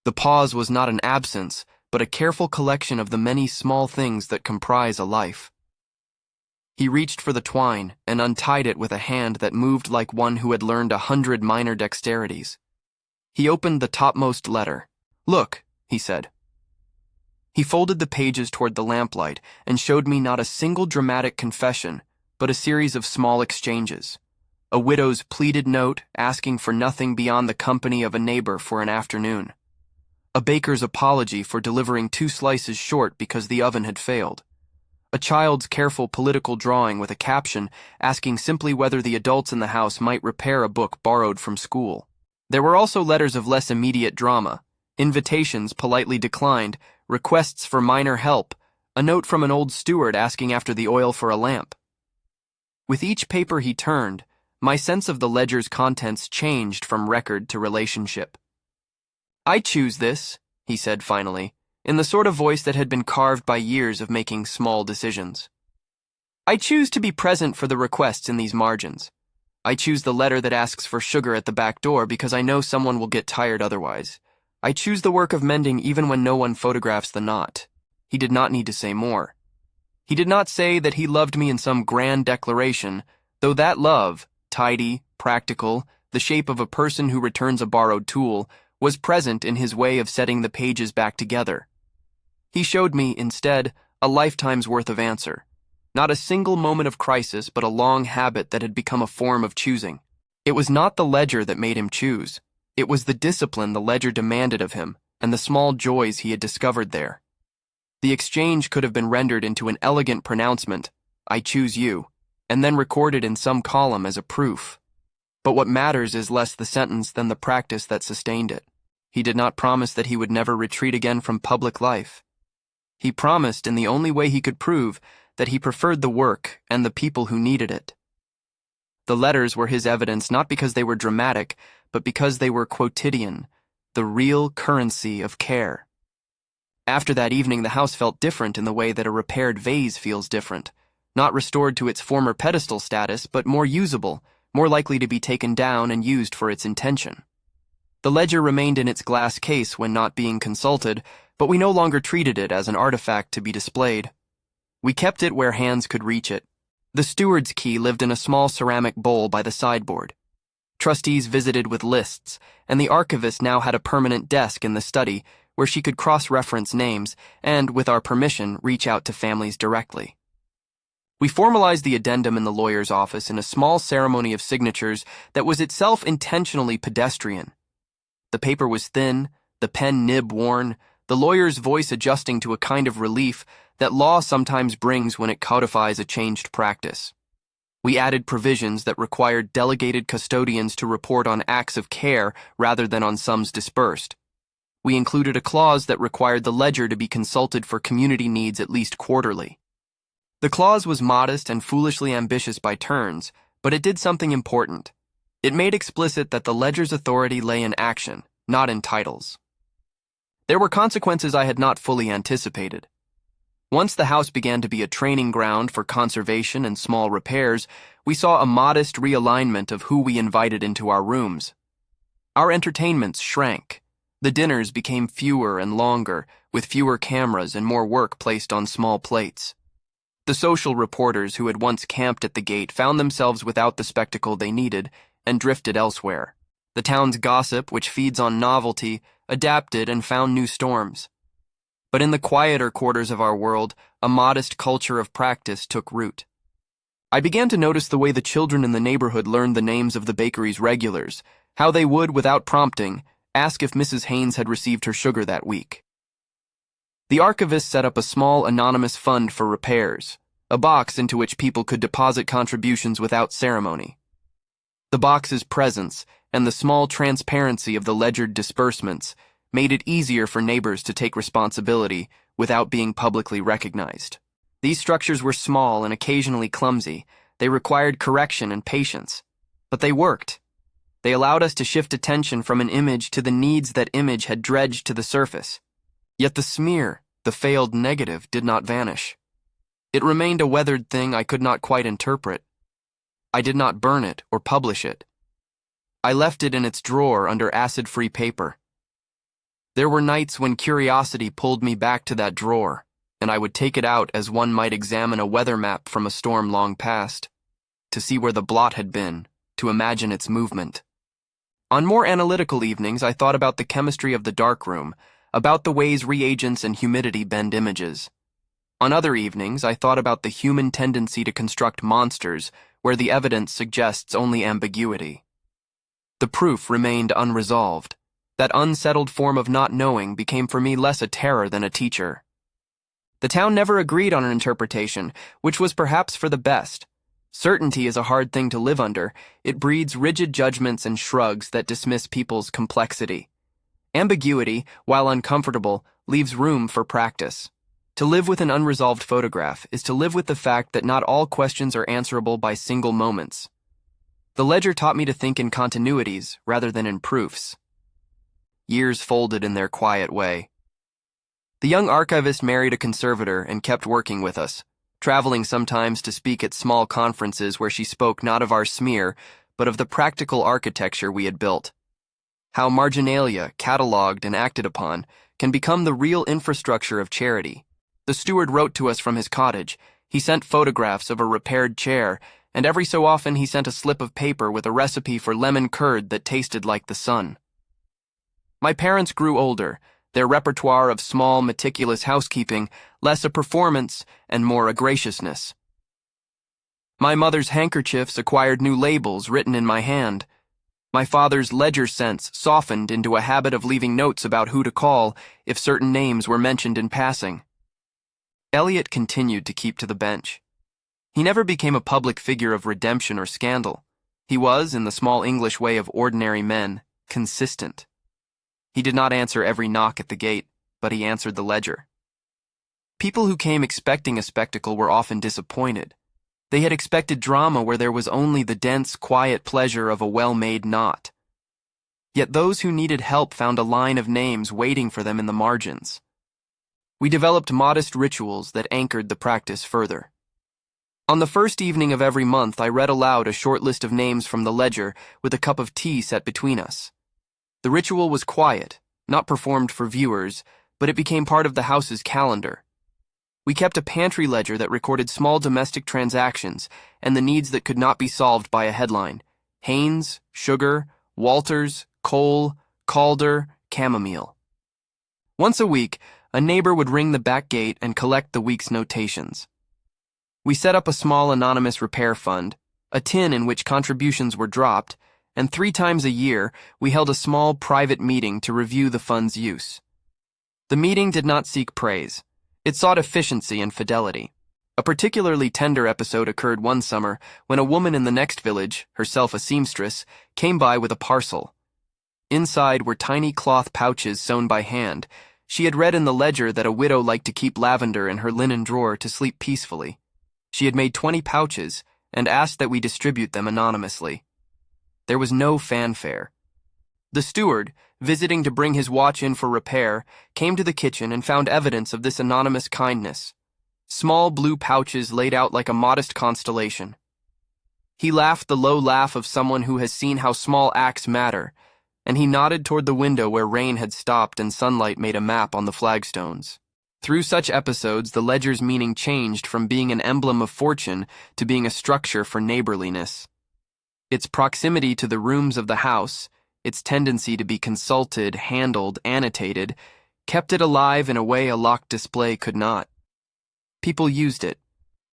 The pause was not an absence, but a careful collection of the many small things that comprise a life. He reached for the twine and untied it with a hand that moved like one who had learned 100 minor dexterities. He opened the topmost letter. "Look," he said. He folded the pages toward the lamplight and showed me not a single dramatic confession, but a series of small exchanges. A widow's pleaded note asking for nothing beyond the company of a neighbor for an afternoon. A baker's apology for delivering 2 slices short because the oven had failed. A child's careful political drawing with a caption asking simply whether the adults in the house might repair a book borrowed from school. There were also letters of less immediate drama, invitations politely declined, requests for minor help, a note from an old steward asking after the oil for a lamp. With each paper he turned, my sense of the ledger's contents changed from record to relationship. "I choose this," he said finally, in the sort of voice that had been carved by years of making small decisions. "I choose to be present for the requests in these margins. I choose the letter that asks for sugar at the back door because I know someone will get tired otherwise. I choose the work of mending even when no one photographs the knot." He did not need to say more. He did not say that he loved me in some grand declaration, though that love, tidy, practical, the shape of a person who returns a borrowed tool, was present in his way of setting the pages back together. He showed me, instead, a lifetime's worth of answer. Not a single moment of crisis, but a long habit that had become a form of choosing. It was not the ledger that made him choose. It was the discipline the ledger demanded of him, and the small joys he had discovered there. The exchange could have been rendered into an elegant pronouncement, "I choose you," and then recorded in some column as a proof. But what matters is less the sentence than the practice that sustained it. He did not promise that he would never retreat again from public life. He promised, in the only way he could prove, that he preferred the work and the people who needed it. The letters were his evidence not because they were dramatic, but because they were quotidian, the real currency of care. After that evening, the house felt different in the way that a repaired vase feels different, not restored to its former pedestal status, but more usable, more likely to be taken down and used for its intention. The ledger remained in its glass case when not being consulted, but we no longer treated it as an artifact to be displayed. We kept it where hands could reach it. The steward's key lived in a small ceramic bowl by the sideboard. Trustees visited with lists, and the archivist now had a permanent desk in the study where she could cross-reference names and, with our permission, reach out to families directly. We formalized the addendum in the lawyer's office in a small ceremony of signatures that was itself intentionally pedestrian. The paper was thin, the pen nib worn, the lawyer's voice adjusting to a kind of relief that law sometimes brings when it codifies a changed practice. We added provisions that required delegated custodians to report on acts of care rather than on sums disbursed. We included a clause that required the ledger to be consulted for community needs at least quarterly. The clause was modest and foolishly ambitious by turns, but it did something important. It made explicit that the ledger's authority lay in action, not in titles. There were consequences I had not fully anticipated. Once the house began to be a training ground for conservation and small repairs, we saw a modest realignment of who we invited into our rooms. Our entertainments shrank. The dinners became fewer and longer, with fewer cameras and more work placed on small plates. The social reporters who had once camped at the gate found themselves without the spectacle they needed and drifted elsewhere. The town's gossip, which feeds on novelty, adapted and found new storms. But in the quieter quarters of our world, a modest culture of practice took root. I began to notice the way the children in the neighborhood learned the names of the bakery's regulars, how they would, without prompting, ask if Mrs. Haynes had received her sugar that week. The archivist set up a small anonymous fund for repairs, a box into which people could deposit contributions without ceremony. The box's presence and the small transparency of the ledgered disbursements made it easier for neighbors to take responsibility without being publicly recognized. These structures were small and occasionally clumsy. They required correction and patience. But they worked. They allowed us to shift attention from an image to the needs that image had dredged to the surface. Yet the smear, the failed negative, did not vanish. It remained a weathered thing I could not quite interpret. I did not burn it or publish it. I left it in its drawer under acid-free paper. There were nights when curiosity pulled me back to that drawer, and I would take it out as one might examine a weather map from a storm long past, to see where the blot had been, to imagine its movement. On more analytical evenings, I thought about the chemistry of the darkroom, about the ways reagents and humidity bend images. On other evenings, I thought about the human tendency to construct monsters where the evidence suggests only ambiguity. The proof remained unresolved. That unsettled form of not knowing became for me less a terror than a teacher. The town never agreed on an interpretation, which was perhaps for the best. Certainty is a hard thing to live under. It breeds rigid judgments and shrugs that dismiss people's complexity. Ambiguity, while uncomfortable, leaves room for practice. To live with an unresolved photograph is to live with the fact that not all questions are answerable by single moments. The ledger taught me to think in continuities rather than in proofs. Years folded in their quiet way. The young archivist married a conservator and kept working with us, traveling sometimes to speak at small conferences where she spoke not of our smear, but of the practical architecture we had built. How marginalia, catalogued and acted upon, can become the real infrastructure of charity. The steward wrote to us from his cottage. He sent photographs of a repaired chair, and every so often he sent a slip of paper with a recipe for lemon curd that tasted like the sun. My parents grew older, their repertoire of small, meticulous housekeeping less a performance and more a graciousness. My mother's handkerchiefs acquired new labels written in my hand. My father's ledger sense softened into a habit of leaving notes about who to call if certain names were mentioned in passing. Elliot continued to keep to the bench. He never became a public figure of redemption or scandal. He was, in the small English way of ordinary men, consistent. He did not answer every knock at the gate, but he answered the ledger. People who came expecting a spectacle were often disappointed. They had expected drama where there was only the dense, quiet pleasure of a well-made knot. Yet those who needed help found a line of names waiting for them in the margins. We developed modest rituals that anchored the practice further. On the first evening of every month, I read aloud a short list of names from the ledger with a cup of tea set between us. The ritual was quiet, not performed for viewers, but it became part of the house's calendar. We kept a pantry ledger that recorded small domestic transactions and the needs that could not be solved by a headline: Haynes, sugar, Walters, coal, Calder, chamomile. Once a week, a neighbor would ring the back gate and collect the week's notations. We set up a small anonymous repair fund, a tin in which contributions were dropped, and 3 times a year we held a small private meeting to review the fund's use. The meeting did not seek praise. It sought efficiency and fidelity. A particularly tender episode occurred one summer when a woman in the next village, herself a seamstress, came by with a parcel. Inside were tiny cloth pouches sewn by hand. She had read in the ledger that a widow liked to keep lavender in her linen drawer to sleep peacefully. She had made 20 pouches and asked that we distribute them anonymously. There was no fanfare. The steward, visiting to bring his watch in for repair, came to the kitchen and found evidence of this anonymous kindness. Small blue pouches laid out like a modest constellation. He laughed the low laugh of someone who has seen how small acts matter, and he nodded toward the window where rain had stopped and sunlight made a map on the flagstones. Through such episodes, the ledger's meaning changed from being an emblem of fortune to being a structure for neighborliness. Its proximity to the rooms of the house, its tendency to be consulted, handled, annotated, kept it alive in a way a locked display could not. People used it.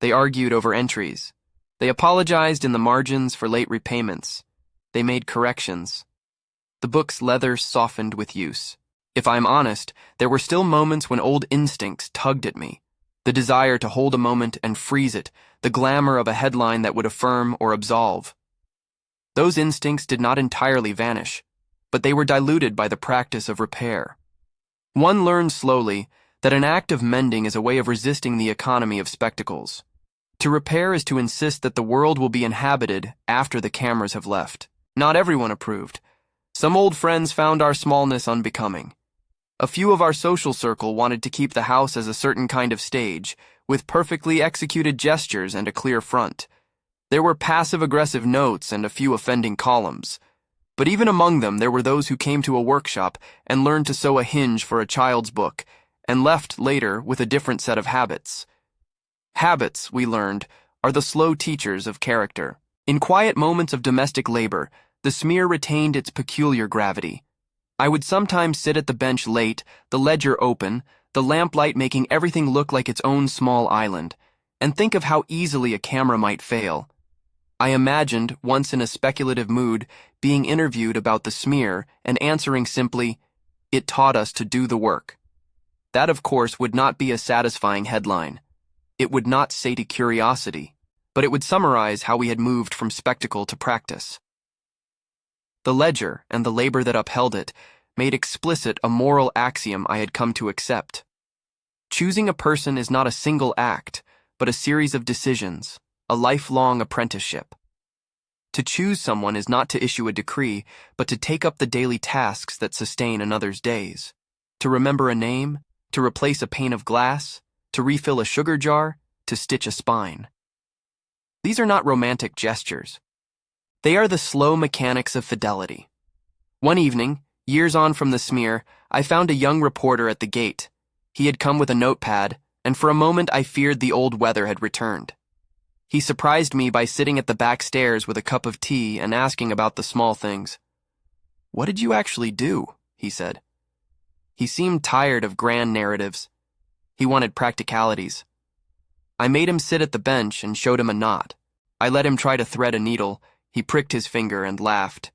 They argued over entries. They apologized in the margins for late repayments. They made corrections. The book's leather softened with use. If I'm honest, there were still moments when old instincts tugged at me. The desire to hold a moment and freeze it, the glamour of a headline that would affirm or absolve. Those instincts did not entirely vanish, but they were diluted by the practice of repair. One learned slowly that an act of mending is a way of resisting the economy of spectacles. To repair is to insist that the world will be inhabited after the cameras have left. Not everyone approved. Some old friends found our smallness unbecoming. A few of our social circle wanted to keep the house as a certain kind of stage, with perfectly executed gestures and a clear front. There were passive-aggressive notes and a few offending columns. But even among them, there were those who came to a workshop and learned to sew a hinge for a child's book, and left later with a different set of habits. Habits, we learned, are the slow teachers of character. In quiet moments of domestic labor, the smear retained its peculiar gravity. I would sometimes sit at the bench late, the ledger open, the lamplight making everything look like its own small island, and think of how easily a camera might fail. I imagined, once in a speculative mood, being interviewed about the smear and answering simply, "It taught us to do the work." That, of course, would not be a satisfying headline. It would not sate curiosity, but it would summarize how we had moved from spectacle to practice. The ledger and the labor that upheld it made explicit a moral axiom I had come to accept. Choosing a person is not a single act, but a series of decisions, a lifelong apprenticeship. To choose someone is not to issue a decree, but to take up the daily tasks that sustain another's days. To remember a name, to replace a pane of glass, to refill a sugar jar, to stitch a spine. These are not romantic gestures. They are the slow mechanics of fidelity. One evening, years on from the smear, I found a young reporter at the gate. He had come with a notepad, and for a moment I feared the old weather had returned. He surprised me by sitting at the back stairs with a cup of tea and asking about the small things. "What did you actually do?" he said. He seemed tired of grand narratives. He wanted practicalities. I made him sit at the bench and showed him a knot. I let him try to thread a needle. He pricked his finger and laughed.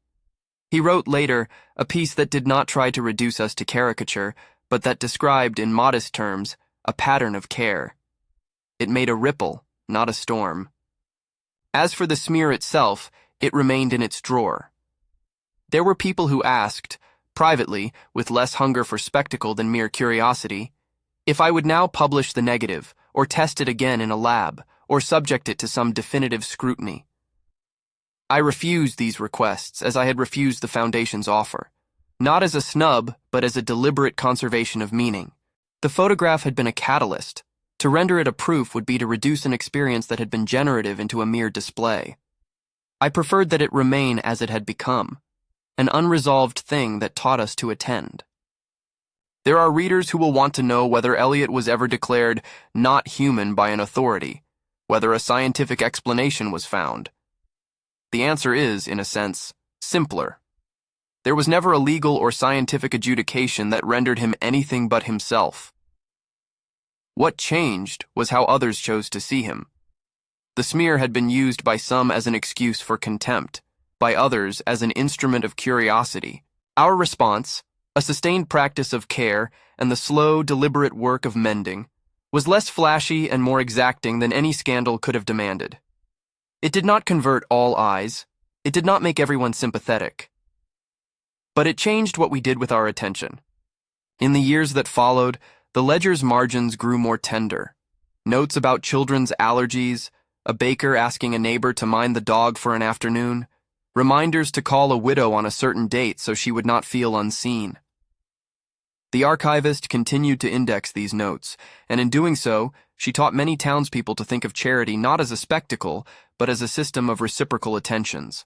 He wrote later a piece that did not try to reduce us to caricature, but that described, in modest terms, a pattern of care. It made a ripple, not a storm. As for the smear itself, it remained in its drawer. There were people who asked, privately, with less hunger for spectacle than mere curiosity, if I would now publish the negative, or test it again in a lab, or subject it to some definitive scrutiny. I refused these requests as I had refused the Foundation's offer, not as a snub, but as a deliberate conservation of meaning. The photograph had been a catalyst. To render it a proof would be to reduce an experience that had been generative into a mere display. I preferred that it remain as it had become, an unresolved thing that taught us to attend. There are readers who will want to know whether Eliot was ever declared not human by an authority, whether a scientific explanation was found. The answer is, in a sense, simpler. There was never a legal or scientific adjudication that rendered him anything but himself. What changed was how others chose to see him. The smear had been used by some as an excuse for contempt, by others as an instrument of curiosity. Our response, a sustained practice of care and the slow, deliberate work of mending, was less flashy and more exacting than any scandal could have demanded. It did not convert all eyes. It did not make everyone sympathetic. But it changed what we did with our attention. In the years that followed, the ledger's margins grew more tender. Notes about children's allergies, a baker asking a neighbor to mind the dog for an afternoon, reminders to call a widow on a certain date so she would not feel unseen. The archivist continued to index these notes, and in doing so, she taught many townspeople to think of charity not as a spectacle, but as a system of reciprocal attentions.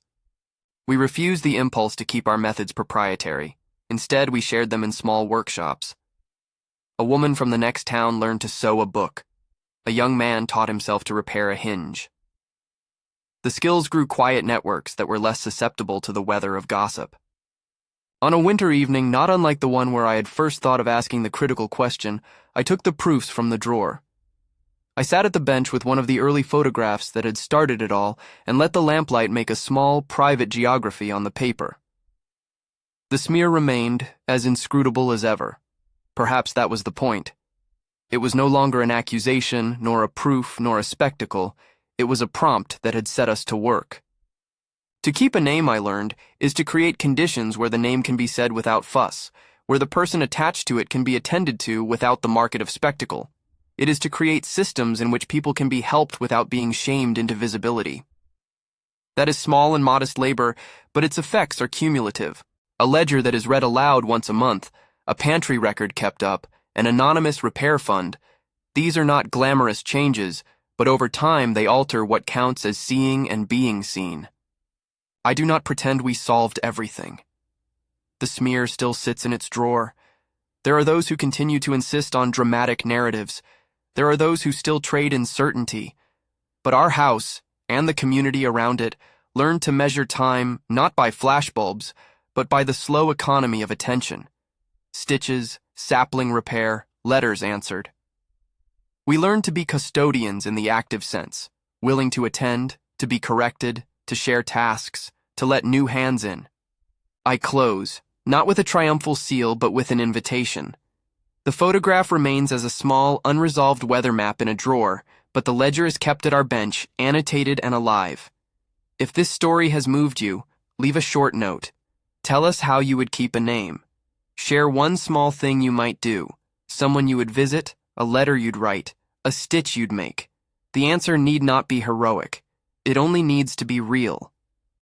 We refused the impulse to keep our methods proprietary. Instead, we shared them in small workshops. A woman from the next town learned to sew a book. A young man taught himself to repair a hinge. The skills grew quiet networks that were less susceptible to the weather of gossip. On a winter evening, not unlike the one where I had first thought of asking the critical question, I took the proofs from the drawer. I sat at the bench with one of the early photographs that had started it all and let the lamplight make a small, private geography on the paper. The smear remained as inscrutable as ever. Perhaps that was the point. It was no longer an accusation, nor a proof, nor a spectacle. It was a prompt that had set us to work. To keep a name, I learned, is to create conditions where the name can be said without fuss, where the person attached to it can be attended to without the market of spectacle. It is to create systems in which people can be helped without being shamed into visibility. That is small and modest labor, but its effects are cumulative. A ledger that is read aloud once a month, a pantry record kept up, an anonymous repair fund. These are not glamorous changes, but over time they alter what counts as seeing and being seen. I do not pretend we solved everything. The smear still sits in its drawer. There are those who continue to insist on dramatic narratives. There are those who still trade in certainty. But our house, and the community around it, learned to measure time not by flashbulbs, but by the slow economy of attention. Stitches, sapling repair, letters answered. We learned to be custodians in the active sense, willing to attend, to be corrected, to share tasks, to let new hands in. I close, not with a triumphal seal, but with an invitation. The photograph remains as a small, unresolved weather map in a drawer, but the ledger is kept at our bench, annotated and alive. If this story has moved you, leave a short note. Tell us how you would keep a name. Share one small thing you might do, someone you would visit, a letter you'd write, a stitch you'd make. The answer need not be heroic. It only needs to be real.